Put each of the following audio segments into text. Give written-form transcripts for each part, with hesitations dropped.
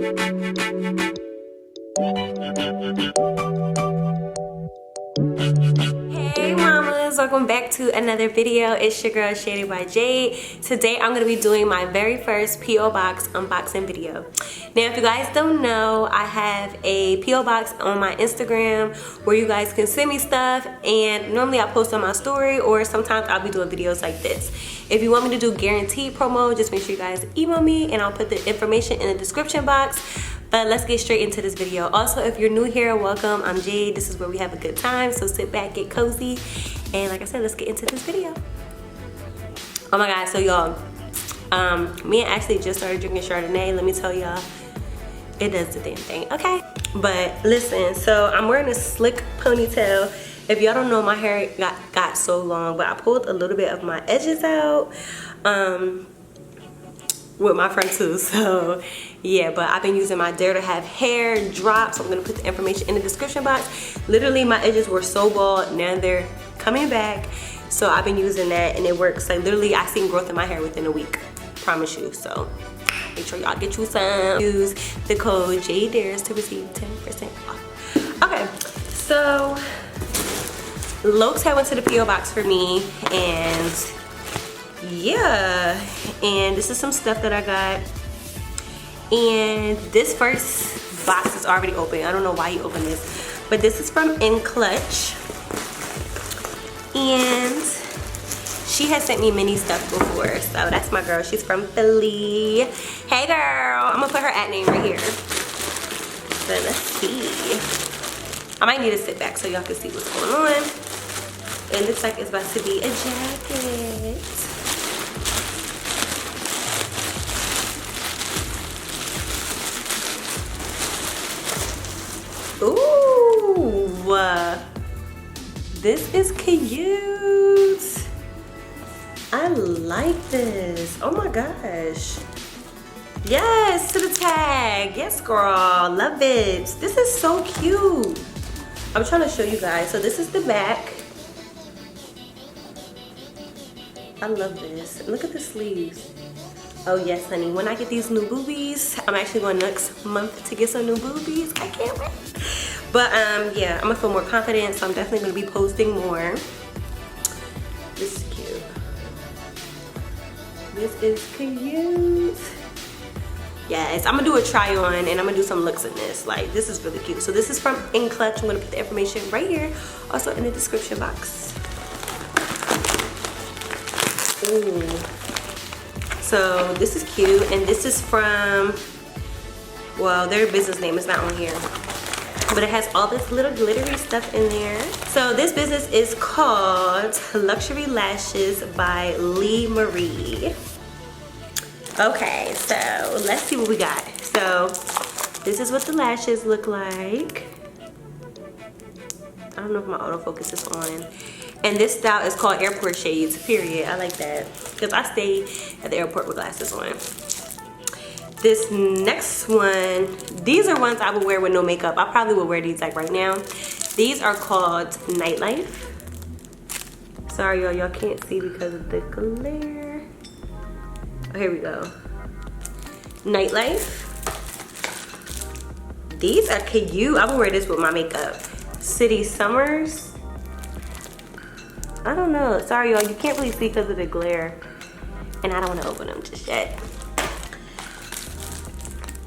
Hey mamas, welcome back to another video. It's your girl Jade by Jade. Today I'm going to be doing my very first P.O Box unboxing video. Now if you guys don't know, I have a P.O Box on my Instagram where you guys can send me stuff, and normally I post on my story, or sometimes I'll be doing videos like this. If you want me to do guaranteed promo, just make sure you guys email me and I'll put the information in the description box. But let's get straight into this video. Also, if you're new here, welcome. I'm Jade. This is where we have a good time. So sit back, get cozy. And like I said, let's get into this video. Oh my God, so y'all, me and Ashley just started drinking Chardonnay. Let me tell y'all, it does the damn thing, okay? But listen, so I'm wearing a slick ponytail. If y'all don't know, my hair got so long, but I pulled a little bit of my edges out with my front too, so yeah. But I've been using my Dare to Have Hair drop, so I'm gonna put the information in the description box. Literally my edges were so bald, now they're coming back, so I've been using that and it works. Like literally I seen growth in my hair within a week, promise you. So make sure y'all get you some. Use the code JDares to receive 10% off. Okay, so Lokes had went to the P.O Box for me, and yeah, and this is some stuff that I got. And this first box is already open. I don't know why you opened this, but this is from In Clutch, and she has sent me mini stuff before, so that's my girl. She's from Philly. Hey girl, I'm gonna put her @ name right here. So let's see. I might need to sit back so y'all can see what's going on. It looks like it's about to be a jacket. Ooh, this is cute. I like this. Oh my gosh. Yes, to the tag. Yes, girl. Love it. This is so cute. I'm trying to show you guys. So this is the back. I love this. Look at the sleeves. Oh yes, honey. When I get these new boobies, I'm actually going next month to get some new boobies. I can't wait. But yeah, I'm gonna feel more confident, so I'm definitely gonna be posting more. This is cute. This is cute. Yes, I'm gonna do a try on and I'm gonna do some looks in this. Like, this is really cute. So this is from In Clutch. I'm gonna put the information right here, also in the description box. Ooh. So this is cute, and this is from, well, their business name is not on here, but it has all this little glittery stuff in there. So this business is called Luxury Lashes by Lee Marie. Okay, so let's see what we got. So this is what the lashes look like. I don't know if my autofocus is on. And this style is called Airport Shades, period. I like that, because I stay at the airport with glasses on. This next one, these are ones I would wear with no makeup. I probably would wear these like right now. These are called Nightlife. Sorry y'all can't see because of the glare. Oh, here we go. Nightlife. These are cute. I would wear this with my makeup. City Summers. I don't know. Sorry, y'all. You can't really see because of the glare. And I don't want to open them just yet.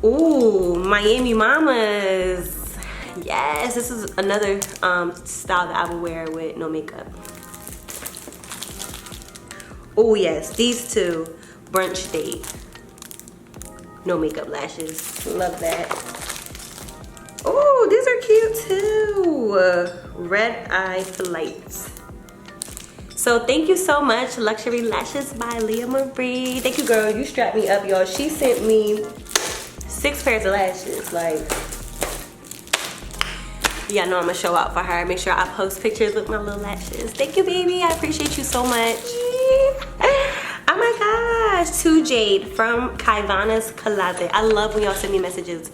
Ooh, Miami Mamas. Yes, this is another style that I would wear with no makeup. Oh, yes. These two. Brunch Date. No makeup lashes. Love that. Oh, these are cute too. Red Eye Flights. So thank you so much, Luxury Lashes by Leah Marie. Thank you, girl. You strapped me up, y'all. She sent me 6 pairs of lashes. Like, yeah, I know I'm gonna show out for her. Make sure I post pictures with my little lashes. Thank you, baby. I appreciate you so much. Oh my gosh, to Jade from Kaivana's Closet. I love when y'all send me messages.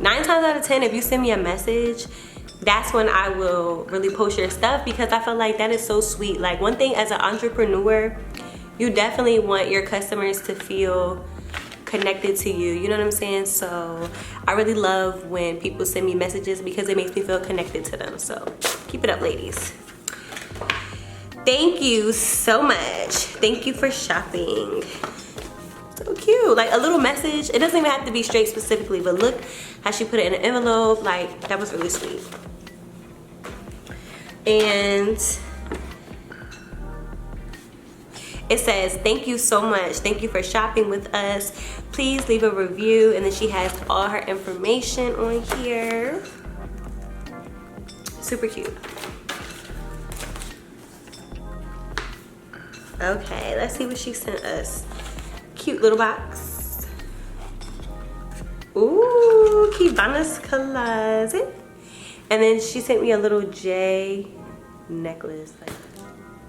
9 times out of 10, if you send me a message, that's when I will really post your stuff, because I feel like that is so sweet. Like, one thing as an entrepreneur, you definitely want your customers to feel connected to you, you know what I'm saying? So I really love when people send me messages because it makes me feel connected to them. So keep it up, ladies. Thank you so much. Thank you for shopping. So cute. Like a little message. It doesn't even have to be straight specifically, but look how she put it in an envelope. Like that was really sweet. And it says, thank you so much. Thank you for shopping with us. Please leave a review. And then she has all her information on here. Super cute. Okay, let's see what she sent us. Cute little box. Ooh, Kibana's Closet. And then she sent me a little J necklace.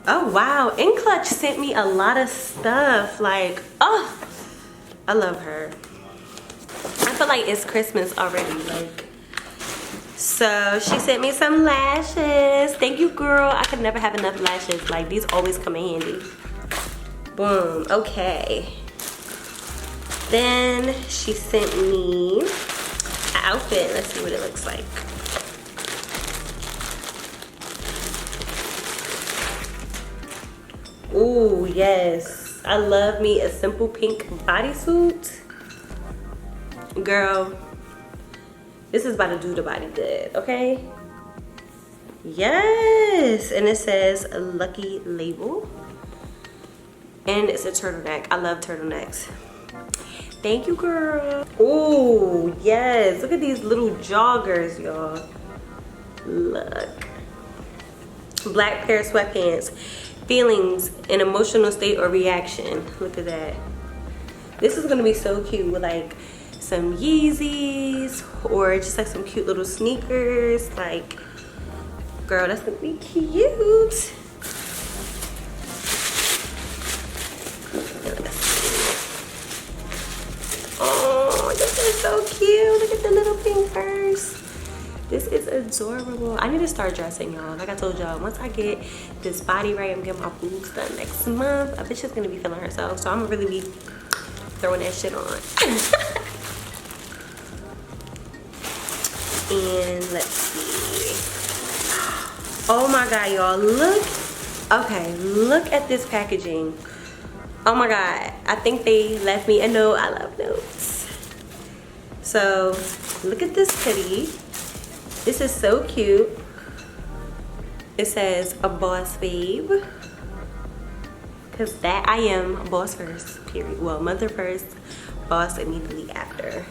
Oh wow, Clutch sent me a lot of stuff. Like, oh, I love her. I feel like it's Christmas already. Like, so she sent me some lashes. Thank you, girl. I could never have enough lashes. Like, these always come in handy. Boom. Okay. Then she sent me an outfit. Let's see what it looks like. Ooh, yes. I love me a simple pink bodysuit. Girl, this is about to do the body good, okay? Yes. And it says Lucky Label. And it's a turtleneck. I love turtlenecks. Thank you, girl. Ooh, yes. Look at these little joggers, y'all. Look. Black pair of sweatpants. Feelings, an emotional state or reaction. Look at that. This is gonna be so cute with like some Yeezys or just like some cute little sneakers. Like, girl, that's gonna be cute. Oh, this is so cute. Look at the little pink purse. This is adorable. I need to start dressing, y'all. Like I told y'all, once I get this body right, I'm getting my boobs done next month. I bet she's gonna be feeling herself. So I'm gonna really be throwing that shit on. And let's see. Oh my God, y'all, look. Okay, look at this packaging. Oh my God, I think they left me a note. I love notes. So look at this hoodie. This is so cute. It says a boss babe. Cause that I am boss first, period. Well, mother first, boss immediately after.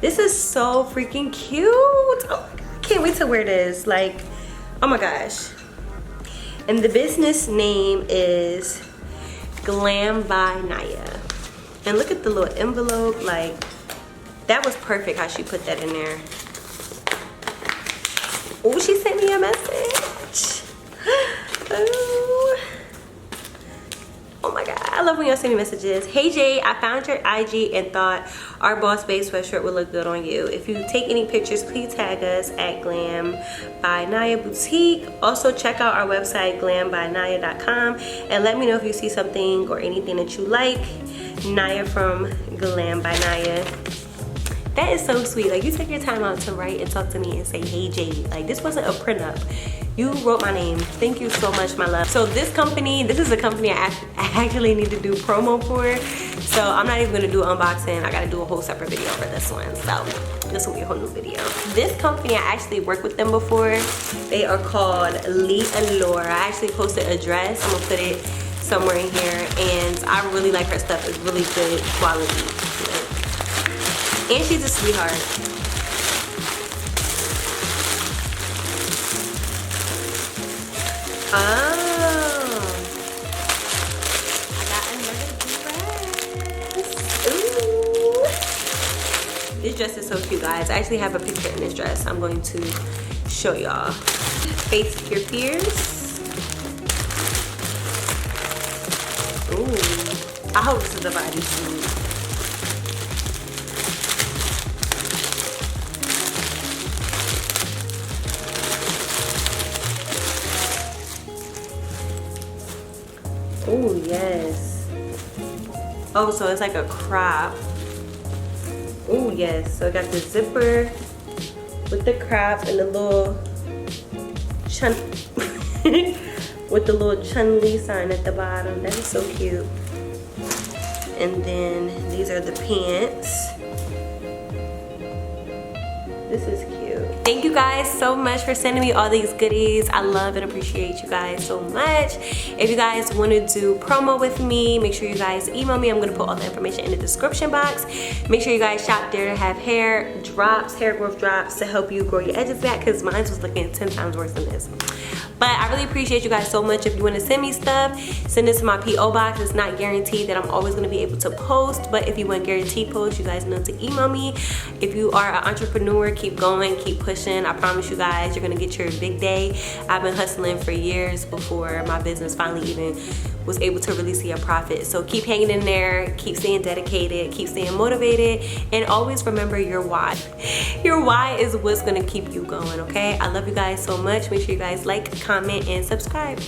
This is so freaking cute. Oh my God, I can't wait to wear this. Like, oh my gosh. And the business name is Glam by Naya. And look at the little envelope. Like, that was perfect how she put that in there. Oh, she sent me a message. Oh my God, I love when y'all send me messages. Hey Jade, I found your IG and thought our Boss Babe sweatshirt would look good on you. If you take any pictures, please tag us at Glam by Naya Boutique. Also check out our website, glambynaya.com, and let me know if you see something or anything that you like. Naya from Glam by Naya. That is so sweet. Like, you took your time out to write and talk to me and say, hey Jade. Like, this wasn't a print up. You wrote my name. Thank you so much, my love. So this company, this is a company I actually need to do promo for. So I'm not even gonna do unboxing. I gotta do a whole separate video for this one. So this will be a whole new video. This company, I actually worked with them before. They are called Lee Allure. I actually posted a dress. I'm gonna put it somewhere in here. And I really like her stuff. It's really good quality. And she's a sweetheart. Oh, I got another dress. Ooh. This dress is so cute, guys. I actually have a picture in this dress. I'm going to show y'all. Face your fears. Ooh, I hope this is a bodysuit. Oh yes. Oh, so it's like a crop. Oh yes, so I got the zipper with the crop and the little chun with the little Chun-Li sign at the bottom. That is so cute. And then these are the pants. This is cute. Thank you guys so much for sending me all these goodies. I love and appreciate you guys so much. If you guys want to do promo with me, make sure you guys email me. I'm going to put all the information in the description box. Make sure you guys shop there to have hair growth drops to help you grow your edges back, because mine was looking 10 times worse than this. But I really appreciate you guys so much. If you want to send me stuff, send it to my P.O Box. It's not guaranteed that I'm always going to be able to post, but if you want guaranteed posts, you guys know to email me. If you are an entrepreneur, keep going, keep pushing. I promise you guys, you're going to get your big day. I've been hustling for years before my business finally even was able to really see a profit. So keep hanging in there, keep staying dedicated, keep staying motivated, and always remember your why. Your why is what's going to keep you going, okay? I love you guys so much. Make sure you guys like, comment, and subscribe.